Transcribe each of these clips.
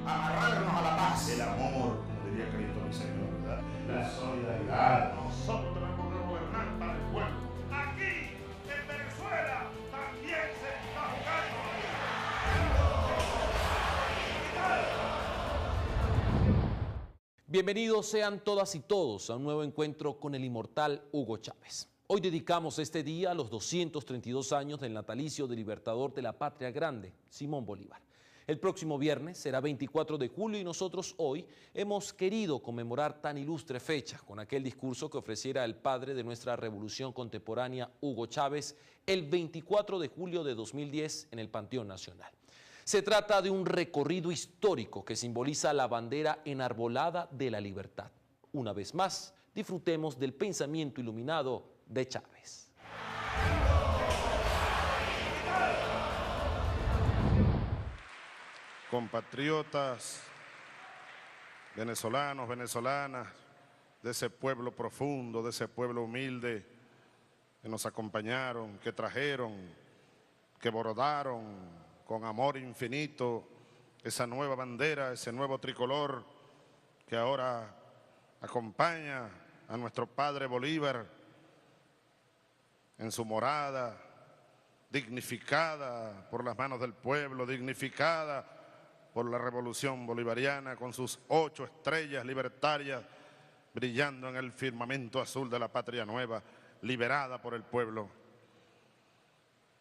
amarrarnos a la paz. El amor, como diría Cristo mi Señor, ¿verdad? La solidaridad. Nosotros tenemos que gobernar para el pueblo. Aquí, en Venezuela, también se está jugando. Bienvenidos sean todas y todos a un nuevo encuentro con el inmortal Hugo Chávez. Hoy dedicamos este día a los 232 años del natalicio del libertador de la patria grande, Simón Bolívar. El próximo viernes será 24 de julio y nosotros hoy hemos querido conmemorar tan ilustre fecha con aquel discurso que ofreciera el padre de nuestra revolución contemporánea, Hugo Chávez, el 24 de julio de 2010 en el Panteón Nacional. Se trata de un recorrido histórico que simboliza la bandera enarbolada de la libertad. Una vez más, disfrutemos del pensamiento iluminado de Chávez. Compatriotas, venezolanos, venezolanas, de ese pueblo profundo, de ese pueblo humilde que nos acompañaron, que trajeron, que bordaron con amor infinito esa nueva bandera, ese nuevo tricolor que ahora acompaña a nuestro padre Bolívar en su morada, dignificada por las manos del pueblo, dignificada por la revolución bolivariana con sus 8 estrellas libertarias brillando en el firmamento azul de la patria nueva, liberada por el pueblo.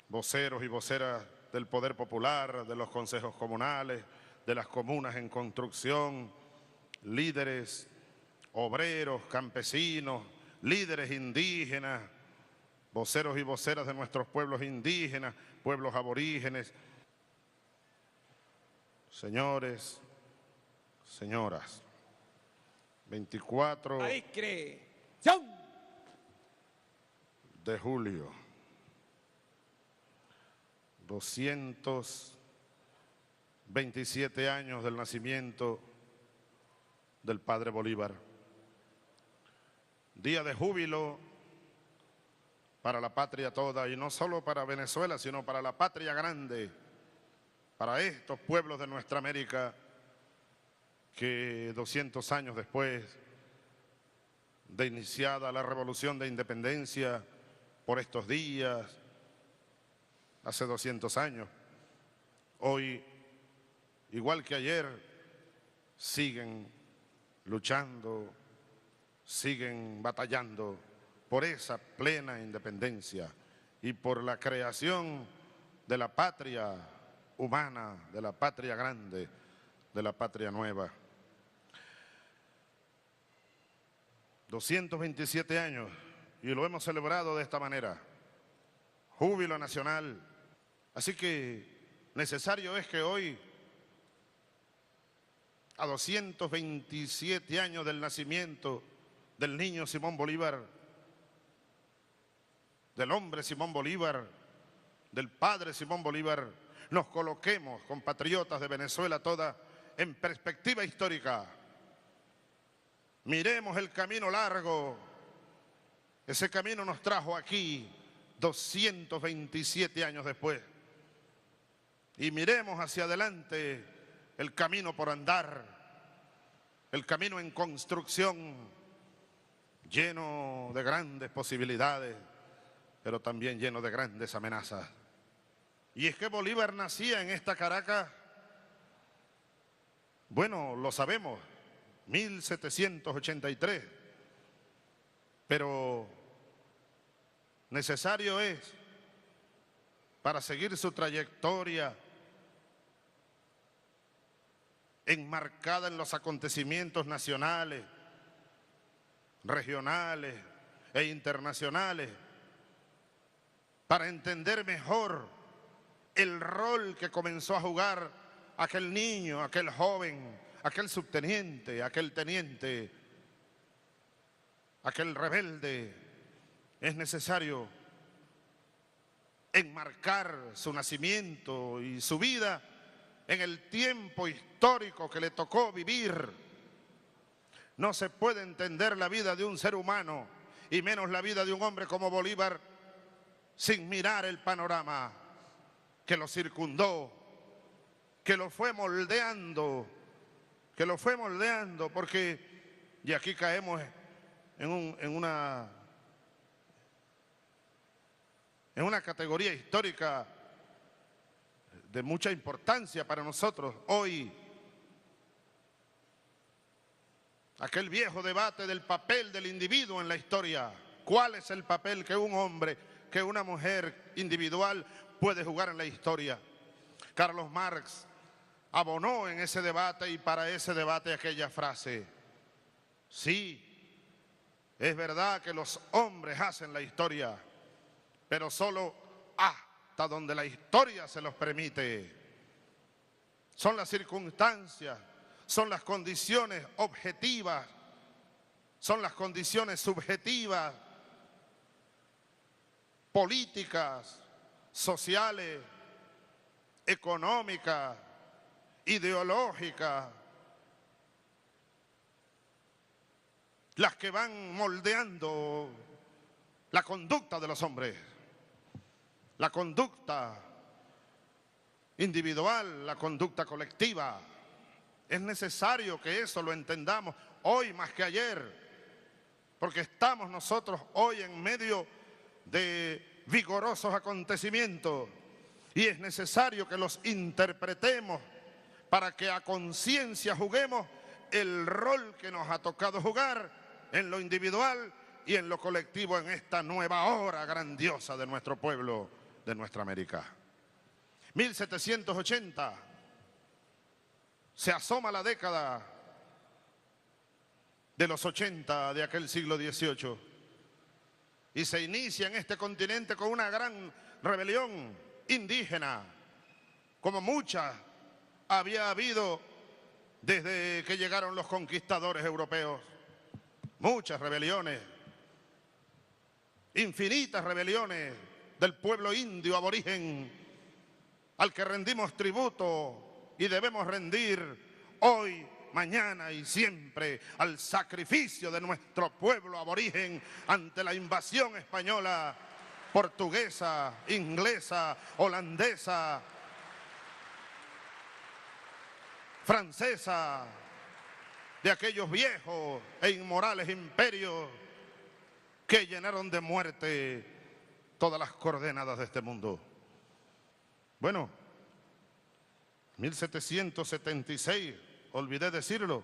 Voceros y voceras del poder popular, de los consejos comunales, de las comunas en construcción, líderes, obreros, campesinos, líderes indígenas, voceros y voceras de nuestros pueblos indígenas, pueblos aborígenes, señores, señoras, 24 de julio, 227 años del nacimiento del padre Bolívar. Día de júbilo para la patria toda, y no solo para Venezuela, sino para la patria grande, para estos pueblos de nuestra América que 200 años después de iniciada la revolución de independencia, por estos días, hace 200 años, hoy, igual que ayer, siguen luchando, siguen batallando por esa plena independencia y por la creación de la patria humana, de la patria grande, de la patria nueva. 227 años y lo hemos celebrado de esta manera, júbilo nacional. Así que necesario es que hoy, a 227 años del nacimiento del niño Simón Bolívar, del hombre Simón Bolívar, del padre Simón Bolívar, nos coloquemos, compatriotas de Venezuela toda, en perspectiva histórica. Miremos el camino largo. Ese camino nos trajo aquí 227 años después. Y miremos hacia adelante el camino por andar, el camino en construcción, lleno de grandes posibilidades, pero también lleno de grandes amenazas. Y es que Bolívar nacía en esta Caracas, bueno, lo sabemos, 1783, pero necesario es, para seguir su trayectoria enmarcada en los acontecimientos nacionales, regionales e internacionales, para entender mejor el rol que comenzó a jugar aquel niño, aquel joven, aquel subteniente, aquel teniente, aquel rebelde. Es necesario enmarcar su nacimiento y su vida en el tiempo histórico que le tocó vivir. No se puede entender la vida de un ser humano, y menos la vida de un hombre como Bolívar, sin mirar el panorama que lo circundó, que lo fue moldeando que lo fue moldeando, porque, y aquí caemos en una categoría histórica de mucha importancia para nosotros hoy. Aquel viejo debate del papel del individuo en la historia. ¿Cuál es el papel que un hombre, que una mujer individual puede jugar en la historia? Carlos Marx abonó en ese debate y para ese debate aquella frase: sí, es verdad que los hombres hacen la historia, pero solo hasta donde la historia se los permite. Son las circunstancias, son las condiciones objetivas, son las condiciones subjetivas, políticas, sociales, económicas, ideológicas, las que van moldeando la conducta de los hombres, la conducta individual, la conducta colectiva. Es necesario que eso lo entendamos hoy más que ayer, porque estamos nosotros hoy en medio de vigorosos acontecimientos y es necesario que los interpretemos para que a conciencia juguemos el rol que nos ha tocado jugar en lo individual y en lo colectivo en esta nueva hora grandiosa de nuestro pueblo, de nuestra América. 1780, se asoma la década de los 80 de aquel siglo XVIII y se inicia en este continente con una gran rebelión indígena, como muchas había habido desde que llegaron los conquistadores europeos. Muchas rebeliones, infinitas rebeliones del pueblo indio aborigen al que rendimos tributo y debemos rendir hoy, mañana y siempre al sacrificio de nuestro pueblo aborigen ante la invasión española, portuguesa, inglesa, holandesa, francesa, de aquellos viejos e inmorales imperios que llenaron de muerte todas las coordenadas de este mundo. Bueno, 1776, olvidé decirlo,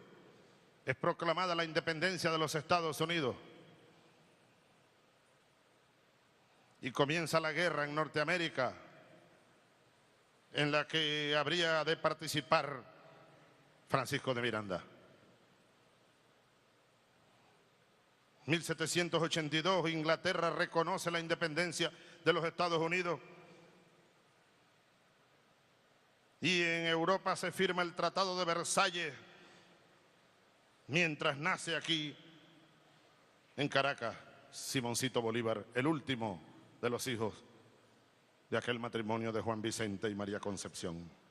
es proclamada la independencia de los Estados Unidos y comienza la guerra en Norteamérica, en la que habría de participar Francisco de Miranda. 1782, Inglaterra reconoce la independencia de los Estados Unidos y en Europa se firma el Tratado de Versalles, mientras nace aquí en Caracas Simoncito Bolívar, el último de los hijos de aquel matrimonio de Juan Vicente y María Concepción.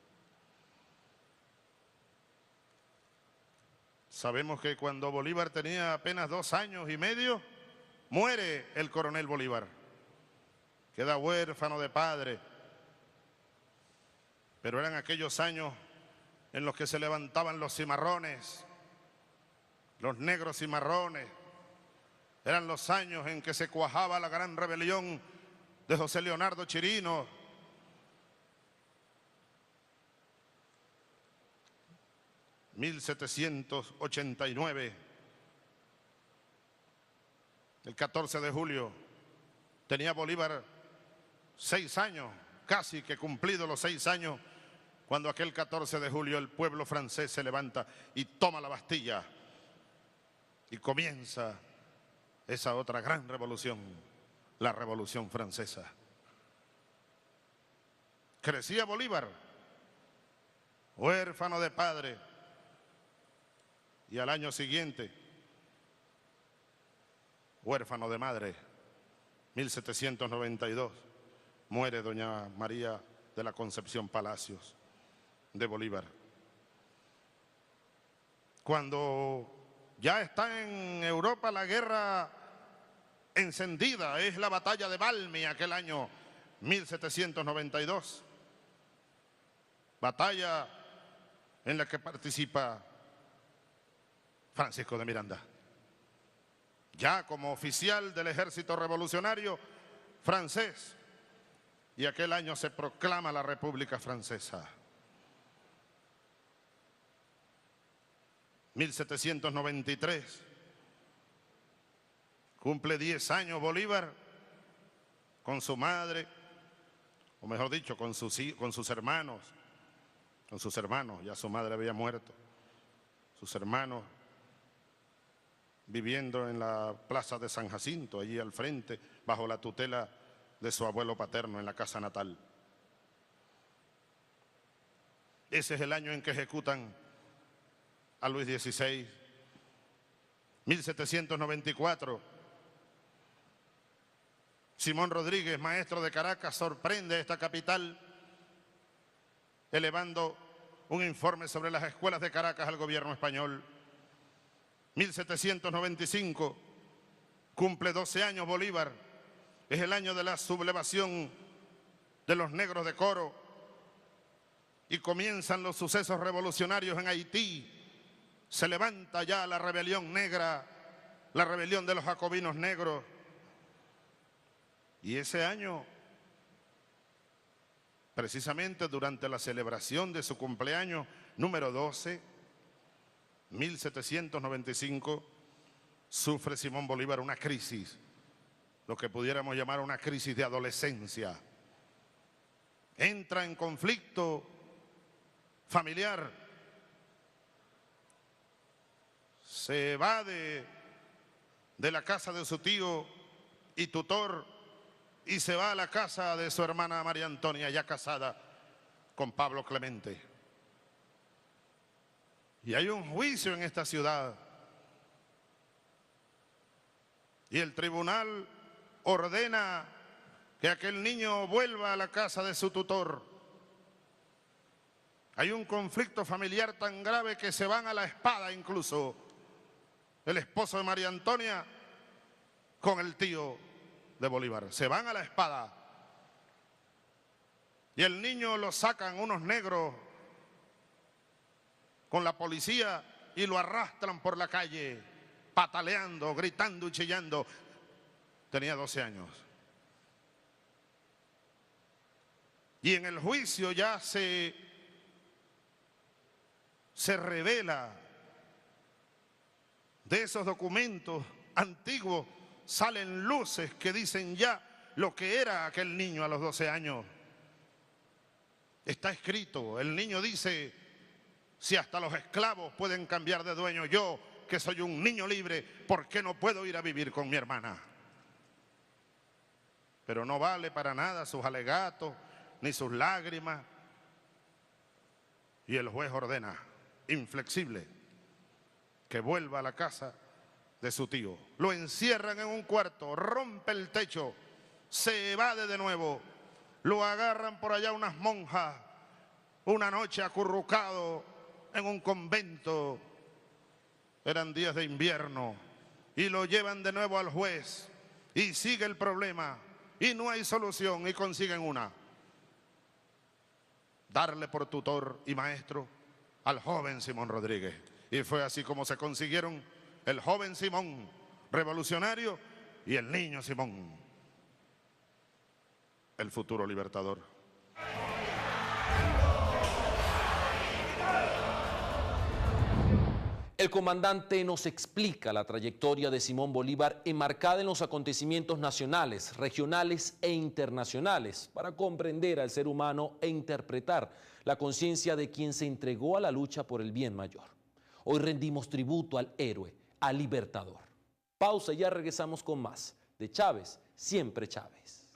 Sabemos que cuando Bolívar tenía apenas 2 años y medio, muere el coronel Bolívar. Queda huérfano de padre. Pero eran aquellos años en los que se levantaban los cimarrones, los negros cimarrones. Eran los años en que se cuajaba la gran rebelión de José Leonardo Chirino. ...1789... el 14 de julio... tenía Bolívar 6 años... casi que cumplido los 6 años... cuando aquel 14 de julio el pueblo francés se levanta y toma la Bastilla y comienza esa otra gran revolución, la Revolución Francesa. Crecía Bolívar, huérfano de padre, y al año siguiente, huérfano de madre. 1792, muere doña María de la Concepción Palacios de Bolívar. Cuando ya está en Europa la guerra encendida, es la batalla de Valmy, aquel año 1792. Batalla en la que participa Francisco de Miranda. Ya como oficial del ejército revolucionario francés, y aquel año se proclama la República Francesa. 1793, cumple 10 años Bolívar con su madre, o mejor dicho, con sus hermanos, ya su madre había muerto, sus hermanos viviendo en la plaza de San Jacinto, allí al frente, bajo la tutela de su abuelo paterno en la casa natal. Ese es el año en que ejecutan a Luis XVI. 1794, Simón Rodríguez, maestro de Caracas, sorprende a esta capital elevando un informe sobre las escuelas de Caracas al gobierno español. 1795, cumple 12 años Bolívar, es el año de la sublevación de los negros de Coro y comienzan los sucesos revolucionarios en Haití. Se levanta ya la rebelión negra, la rebelión de los jacobinos negros. Y ese año, precisamente durante la celebración de su cumpleaños número 12, 1795, sufre Simón Bolívar una crisis, lo que pudiéramos llamar una crisis de adolescencia. Entra en conflicto familiar, se va de la casa de su tío y tutor y se va a la casa de su hermana María Antonia, ya casada con Pablo Clemente. Y hay un juicio en esta ciudad y el tribunal ordena que aquel niño vuelva a la casa de su tutor. Hay un conflicto familiar tan grave que se van a la espada incluso el esposo de María Antonia con el tío de Bolívar. Se van a la espada y el niño lo sacan unos negros con la policía y lo arrastran por la calle, pataleando, gritando y chillando. Tenía 12 años. Y en el juicio ya se revela de esos documentos antiguos, salen luces que dicen ya lo que era aquel niño a los 12 años. Está escrito, el niño dice: si hasta los esclavos pueden cambiar de dueño, yo, que soy un niño libre, ¿por qué no puedo ir a vivir con mi hermana? Pero no vale para nada sus alegatos, ni sus lágrimas. Y el juez ordena, inflexible, que vuelva a la casa de su tío. Lo encierran en un cuarto, rompe el techo, se evade de nuevo. Lo agarran por allá unas monjas, una noche acurrucado en un convento, eran días de invierno, y lo llevan de nuevo al juez, y sigue el problema, y no hay solución, y consiguen una: darle por tutor y maestro al joven Simón Rodríguez. Y fue así como se consiguieron el joven Simón, revolucionario, y el niño Simón, el futuro libertador. El comandante nos explica la trayectoria de Simón Bolívar enmarcada en los acontecimientos nacionales, regionales e internacionales para comprender al ser humano e interpretar la conciencia de quien se entregó a la lucha por el bien mayor. Hoy rendimos tributo al héroe, al libertador. Pausa y ya regresamos con más. De Chávez, siempre Chávez.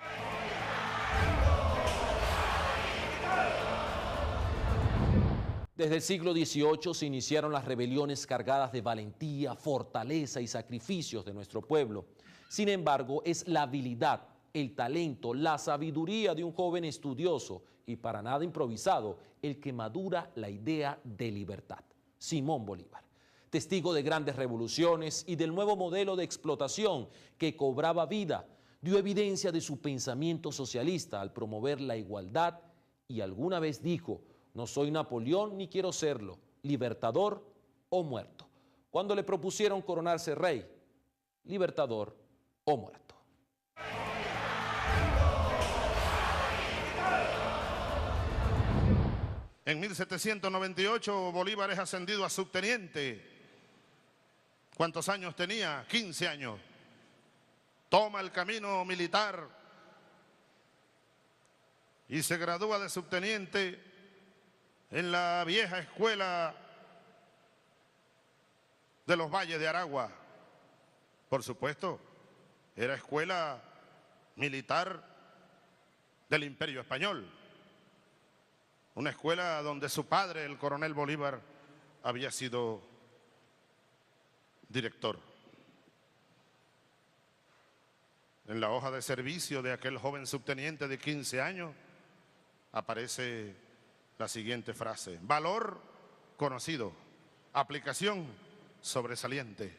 Desde el siglo XVIII se iniciaron las rebeliones cargadas de valentía, fortaleza y sacrificios de nuestro pueblo. Sin embargo, es la habilidad, el talento, la sabiduría de un joven estudioso y para nada improvisado el que madura la idea de libertad. Simón Bolívar, testigo de grandes revoluciones y del nuevo modelo de explotación que cobraba vida, dio evidencia de su pensamiento socialista al promover la igualdad y alguna vez dijo: no soy Napoleón ni quiero serlo, libertador o muerto. cuando le propusieron coronarse rey, libertador o muerto. En 1798 Bolívar es ascendido a subteniente. ¿Cuántos años tenía? 15 años. Toma el camino militar y se gradúa de subteniente en la vieja escuela de los Valles de Aragua. Por supuesto, era escuela militar del Imperio Español. Una escuela donde su padre, el coronel Bolívar, había sido director. En la hoja de servicio de aquel joven subteniente de 15 años aparece la siguiente frase: valor conocido, aplicación sobresaliente.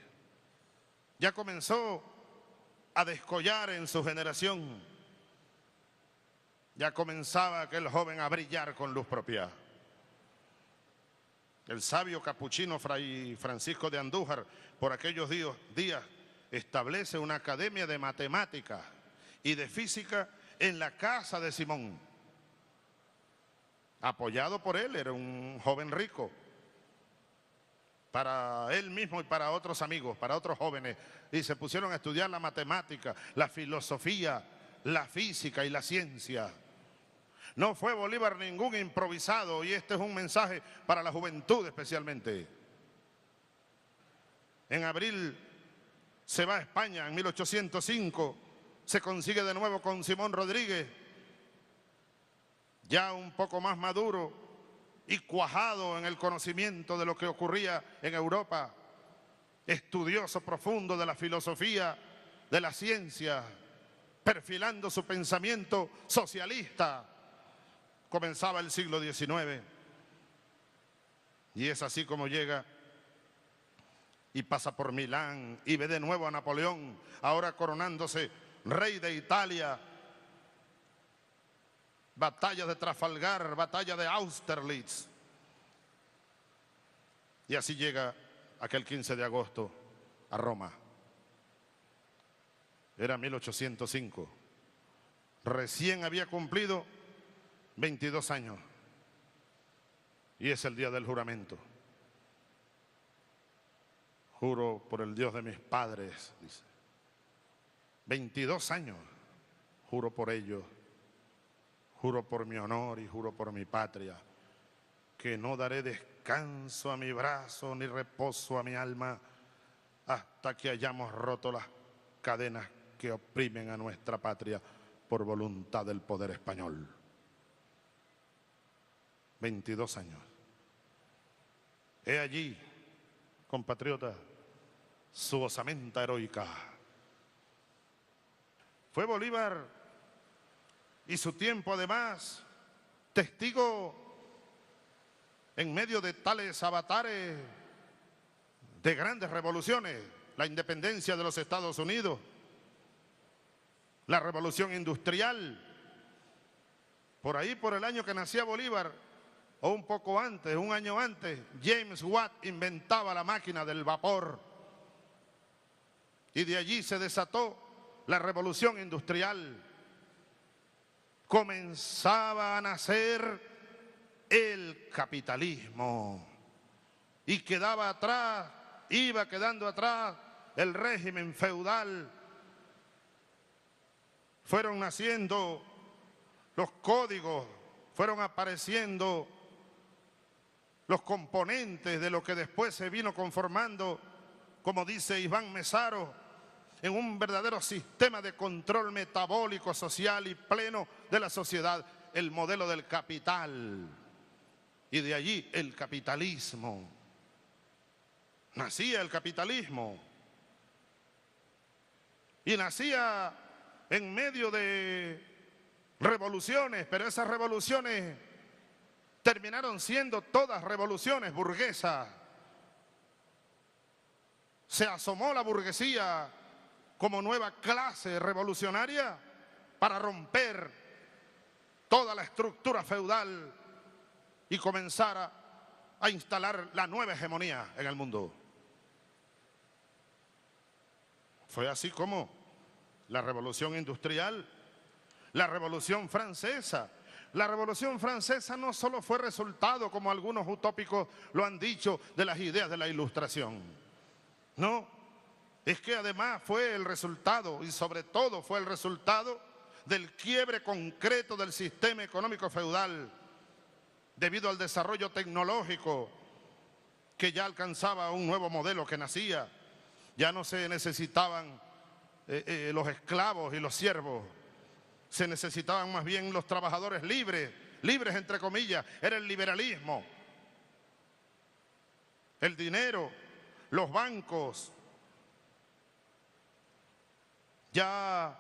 Ya comenzó a descollar en su generación. Ya comenzaba aquel joven a brillar con luz propia. El sabio capuchino Fray Francisco de Andújar, por aquellos días, establece una academia de matemática y de física en la casa de Simón. Apoyado por él, era un joven rico. Para él mismo y para otros amigos, para otros jóvenes. Y se pusieron a estudiar la matemática, la filosofía, la física y la ciencia. No fue Bolívar ningún improvisado, y este es un mensaje para la juventud especialmente. En abril se va a España, en 1805, se consigue de nuevo con Simón Rodríguez, ya un poco más maduro y cuajado en el conocimiento de lo que ocurría en Europa, estudioso profundo de la filosofía, de la ciencia, perfilando su pensamiento socialista. Comenzaba el siglo XIX y es así como llega y pasa por Milán y ve de nuevo a Napoleón, ahora coronándose rey de Italia. Batalla de Trafalgar, batalla de Austerlitz. Y así llega aquel 15 de agosto a Roma. Era 1805. Recién había cumplido 22 años. Y es el día del juramento. Juro por el Dios de mis padres, dice. 22 años, juro por ellos. Juro por mi honor y juro por mi patria, que no daré descanso a mi brazo ni reposo a mi alma hasta que hayamos roto las cadenas que oprimen a nuestra patria por voluntad del poder español. 22 años. He allí, compatriota, su osamenta heroica. Fue Bolívar y su tiempo además testigo en medio de tales avatares de grandes revoluciones: la independencia de los Estados Unidos, la revolución industrial. Por ahí, por el año que nacía Bolívar, o un poco antes, un año antes, James Watt inventaba la máquina del vapor. Y de allí se desató la revolución industrial. Comenzaba a nacer el capitalismo y quedaba atrás, iba quedando atrás el régimen feudal. Fueron naciendo los códigos, fueron apareciendo los componentes de lo que después se vino conformando, como dice Iván Mesaro, en un verdadero sistema de control metabólico, social y pleno de la sociedad, el modelo del capital. Y de allí el capitalismo. Nacía el capitalismo. Y nacía en medio de revoluciones, pero esas revoluciones terminaron siendo todas revoluciones burguesas. Se asomó la burguesía como nueva clase revolucionaria para romper toda la estructura feudal y comenzar a instalar la nueva hegemonía en el mundo. Fue así como la Revolución Industrial, la Revolución Francesa. La Revolución Francesa no solo fue resultado, como algunos utópicos lo han dicho, de las ideas de la Ilustración. No, es que además fue el resultado, y sobre todo fue el resultado del quiebre concreto del sistema económico feudal, debido al desarrollo tecnológico que ya alcanzaba un nuevo modelo que nacía. Ya no se necesitaban los esclavos y los siervos, se necesitaban más bien los trabajadores libres, libres entre comillas. Era el liberalismo, el dinero, los bancos. Ya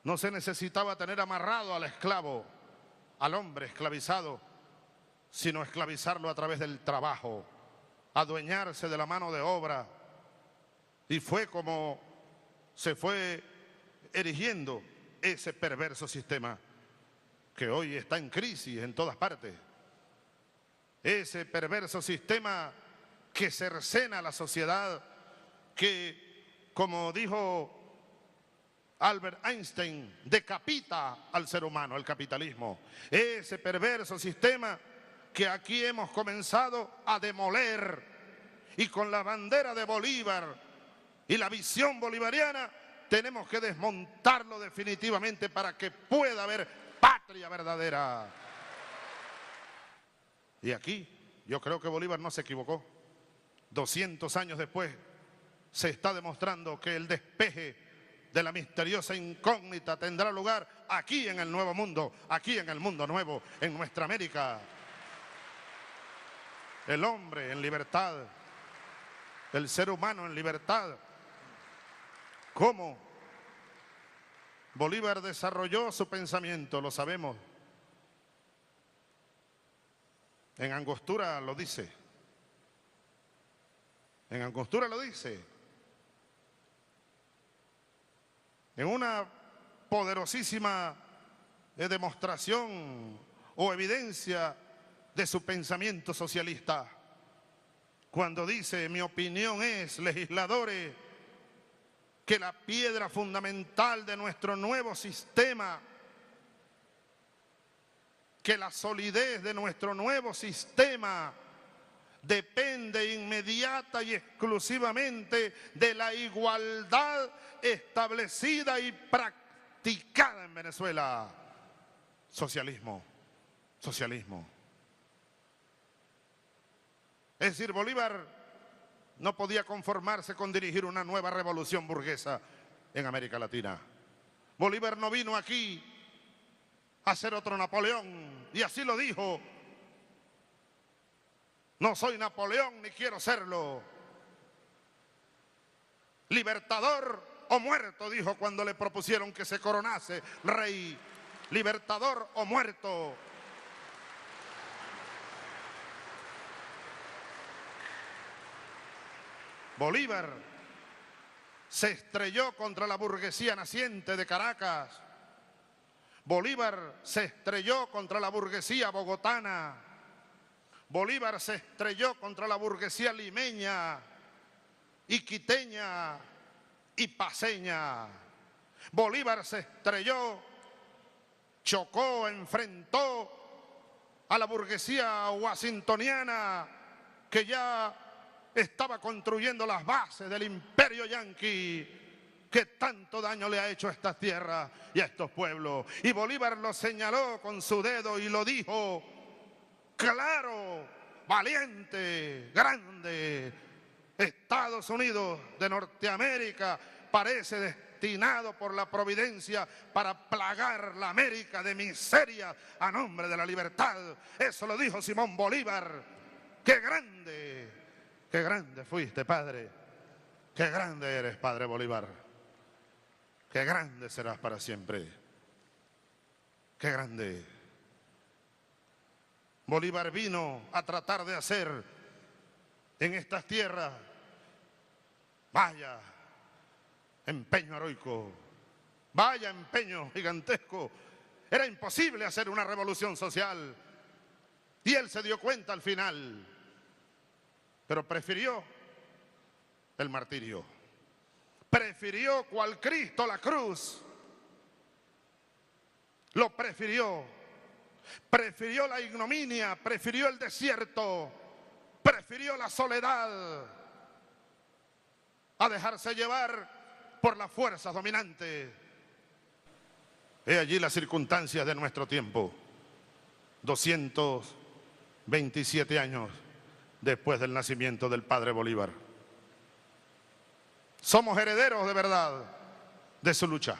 no se necesitaba tener amarrado al esclavo, al hombre esclavizado, sino esclavizarlo a través del trabajo, adueñarse de la mano de obra. Y fue como se fue erigiendo ese perverso sistema que hoy está en crisis en todas partes. Ese perverso sistema que cercena a la sociedad, que, como dijo Albert Einstein, decapita al ser humano, el capitalismo. Ese perverso sistema que aquí hemos comenzado a demoler, y con la bandera de Bolívar y la visión bolivariana tenemos que desmontarlo definitivamente para que pueda haber patria verdadera. Y aquí yo creo que Bolívar no se equivocó. 200 años después se está demostrando que el despeje de la misteriosa incógnita tendrá lugar aquí en el Nuevo Mundo, aquí en el mundo nuevo, en nuestra América. El hombre en libertad, el ser humano en libertad. ¿Cómo Bolívar desarrolló su pensamiento? Lo sabemos. En Angostura lo dice. En Angostura lo dice. En una poderosísima demostración o evidencia de su pensamiento socialista, cuando dice: mi opinión es, legisladores, que la piedra fundamental de nuestro nuevo sistema, que la solidez de nuestro nuevo sistema depende inmediata y exclusivamente de la igualdad establecida y practicada en Venezuela. Socialismo, socialismo. Es decir, Bolívar no podía conformarse con dirigir una nueva revolución burguesa en América Latina. Bolívar no vino aquí a ser otro Napoleón, y así lo dijo: no soy Napoleón ni quiero serlo. Libertador o muerto, dijo cuando le propusieron que se coronase rey. Libertador o muerto. Bolívar se estrelló contra la burguesía naciente de Caracas. Bolívar se estrelló contra la burguesía bogotana. Bolívar se estrelló contra la burguesía limeña, iquiteña y paceña. Bolívar se estrelló, chocó, enfrentó a la burguesía washingtoniana, que ya estaba construyendo las bases del imperio yanqui, que tanto daño le ha hecho a estas tierras y a estos pueblos. Y Bolívar lo señaló con su dedo y lo dijo claro, valiente, grande: Estados Unidos de Norteamérica parece destinado por la providencia para plagar la América de miseria a nombre de la libertad. Eso lo dijo Simón Bolívar. ¡Qué grande! ¡Qué grande fuiste, padre! ¡Qué grande eres, padre Bolívar! ¡Qué grande serás para siempre! ¡Qué grande! Bolívar vino a tratar de hacer en estas tierras, vaya empeño heroico, vaya empeño gigantesco. Era imposible hacer una revolución social, y él se dio cuenta al final, pero prefirió el martirio. Prefirió prefirió cual Cristo la cruz. Lo prefirió. Prefirió la ignominia, prefirió el desierto, prefirió la soledad a dejarse llevar por las fuerzas dominantes. He allí las circunstancias de nuestro tiempo. 227 años después del nacimiento del padre Bolívar. Somos herederos de verdad de su lucha.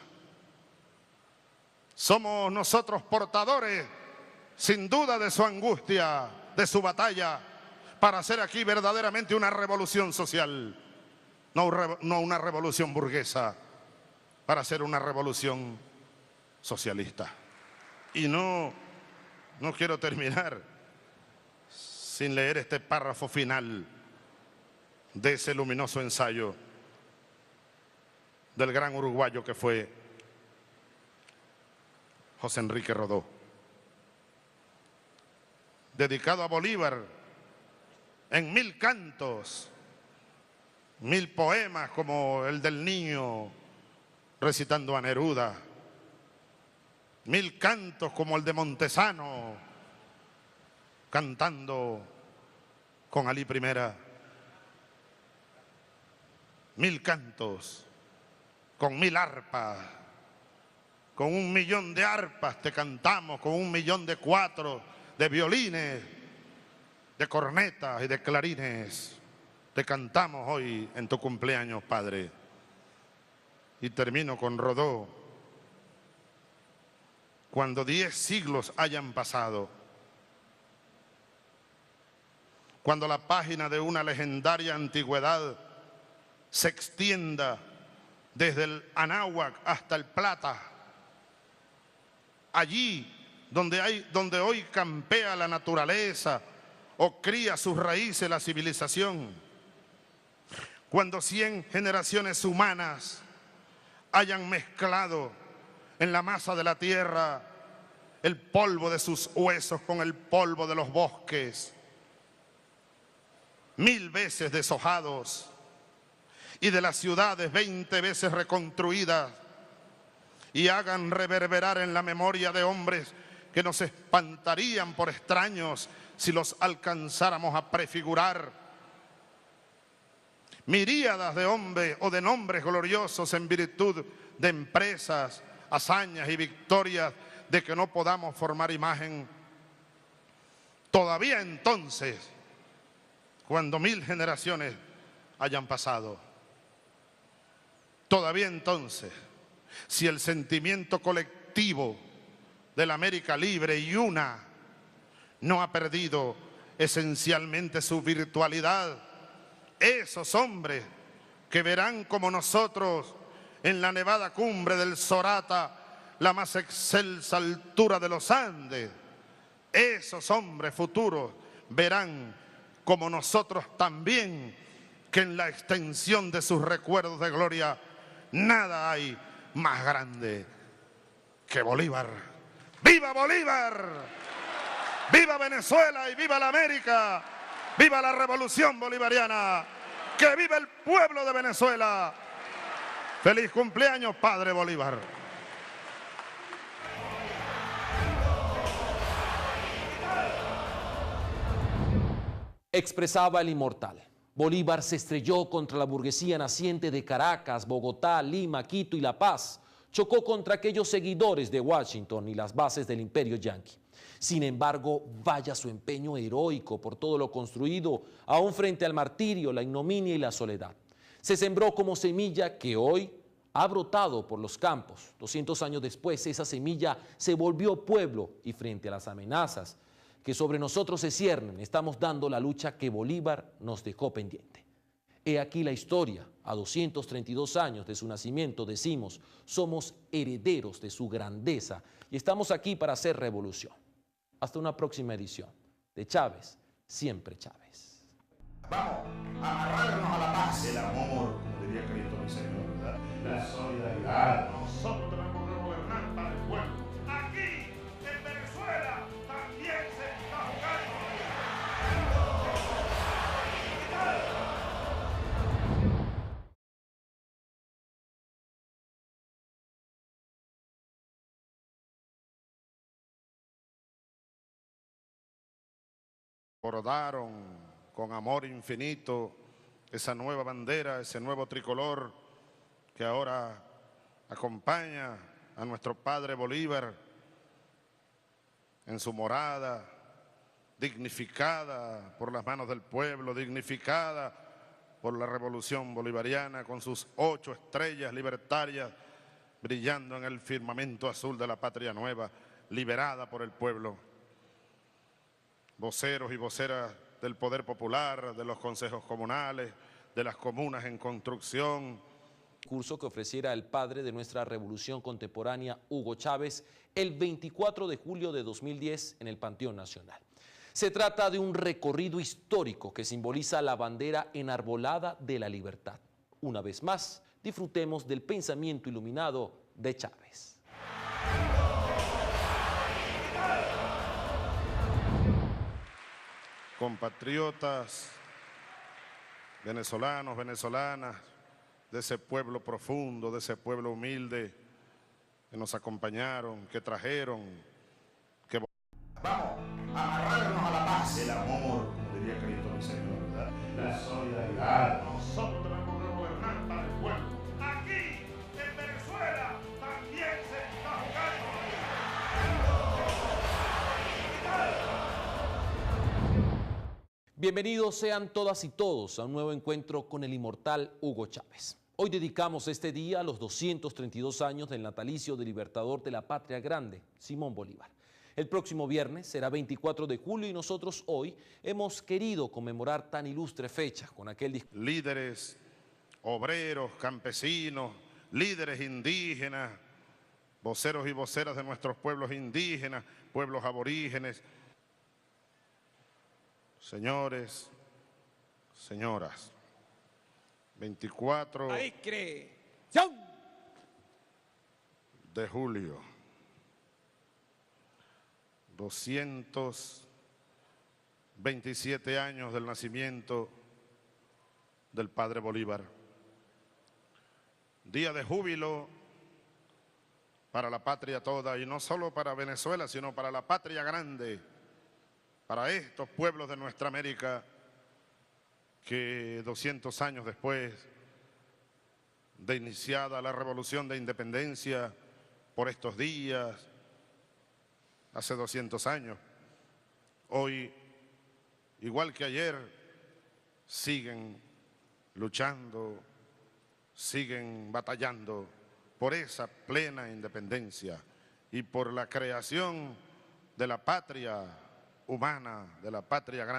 Somos nosotros portadores, sin duda, de su angustia, de su batalla, para hacer aquí verdaderamente una revolución social, no una revolución burguesa, para hacer una revolución socialista. Y no quiero terminar sin leer este párrafo final de ese luminoso ensayo del gran uruguayo que fue José Enrique Rodó, dedicado a Bolívar en 1000 cantos, 1000 poemas como el del niño recitando a Neruda, 1000 cantos como el de Montesano cantando con Alí I, 1000 cantos con 1000 arpas, con 1 millón de arpas te cantamos, con 1 millón de cuatros, de violines, de cornetas y de clarines. Te cantamos hoy en tu cumpleaños, Padre. Y termino con Rodó. Cuando 10 siglos hayan pasado, cuando la página de una legendaria antigüedad se extienda desde el Anáhuac hasta el Plata, allí donde hoy campea la naturaleza o cría sus raíces la civilización, cuando 100 generaciones humanas hayan mezclado en la masa de la tierra el polvo de sus huesos con el polvo de los bosques, 1000 veces deshojados, y de las ciudades 20 veces reconstruidas, y hagan reverberar en la memoria de hombres que nos espantarían por extraños si los alcanzáramos a prefigurar. Miríadas de hombres o de nombres gloriosos en virtud de empresas, hazañas y victorias de que no podamos formar imagen. Todavía entonces, cuando 1000 generaciones hayan pasado, todavía entonces, si el sentimiento colectivo de la América libre y una no ha perdido esencialmente su virtualidad, esos hombres que verán como nosotros en la nevada cumbre del Sorata, la más excelsa altura de los Andes, esos hombres futuros verán como nosotros también que en la extensión de sus recuerdos de gloria nada hay más grande que Bolívar. ¡Viva Bolívar! ¡Viva Venezuela y viva la América! ¡Viva la revolución bolivariana! ¡Que viva el pueblo de Venezuela! ¡Feliz cumpleaños, Padre Bolívar! Expresaba el inmortal. Bolívar se estrelló contra la burguesía naciente de Caracas, Bogotá, Lima, Quito y La Paz. Chocó contra aquellos seguidores de Washington y las bases del imperio yanqui. Sin embargo, vaya su empeño heroico por todo lo construido, aún frente al martirio, la ignominia y la soledad. Se sembró como semilla que hoy ha brotado por los campos. 200 años después, esa semilla se volvió pueblo y frente a las amenazas que sobre nosotros se ciernen, estamos dando la lucha que Bolívar nos dejó pendiente. He aquí la historia. A 232 años de su nacimiento decimos, somos herederos de su grandeza y estamos aquí para hacer revolución. Hasta una próxima edición de Chávez, siempre Chávez. Vamos a amarrarnos a la paz. El amor, como diría Cristo mi Señor, ¿verdad? La solidaridad. Nosotros tenemos que gobernar para el pueblo. bordaron con amor infinito esa nueva bandera, ese nuevo tricolor que ahora acompaña a nuestro padre Bolívar en su morada, dignificada por las manos del pueblo, dignificada por la revolución bolivariana, con sus 8 estrellas libertarias brillando en el firmamento azul de la patria nueva, liberada por el pueblo. Voceros y voceras del poder popular, de los consejos comunales, de las comunas en construcción. Curso que ofreciera el padre de nuestra revolución contemporánea, Hugo Chávez, el 24 de julio de 2010 en el Panteón Nacional. Se trata de un recorrido histórico que simboliza la bandera enarbolada de la libertad. Una vez más, disfrutemos del pensamiento iluminado de Chávez. Compatriotas, venezolanos, venezolanas, de ese pueblo profundo, de ese pueblo humilde que nos acompañaron, que trajeron, que... Vamos a agarrarnos a la paz. El amor, como diría Cristo mi Señor, ¿verdad? La solidaridad. Nosotros tenemos que gobernar para el pueblo. Aquí, en Venezuela, también se está jugando. Bienvenidos sean todas y todos a un nuevo encuentro con el inmortal Hugo Chávez. Hoy dedicamos este día a los 232 años del natalicio del libertador de la patria grande, Simón Bolívar. El próximo viernes será 24 de julio y nosotros hoy hemos querido conmemorar tan ilustre fecha con aquel discurso. Líderes, obreros, campesinos, líderes indígenas, voceros y voceras de nuestros pueblos indígenas, pueblos aborígenes, señores, señoras, 24 de julio, 227 años del nacimiento del padre Bolívar. Día de júbilo para la patria toda, y no solo para Venezuela, sino para la patria grande, para estos pueblos de nuestra América que 200 años después de iniciada la revolución de independencia, por estos días, hace 200 años, hoy, igual que ayer, siguen luchando, siguen batallando por esa plena independencia y por la creación de la patria humana, de la patria grande.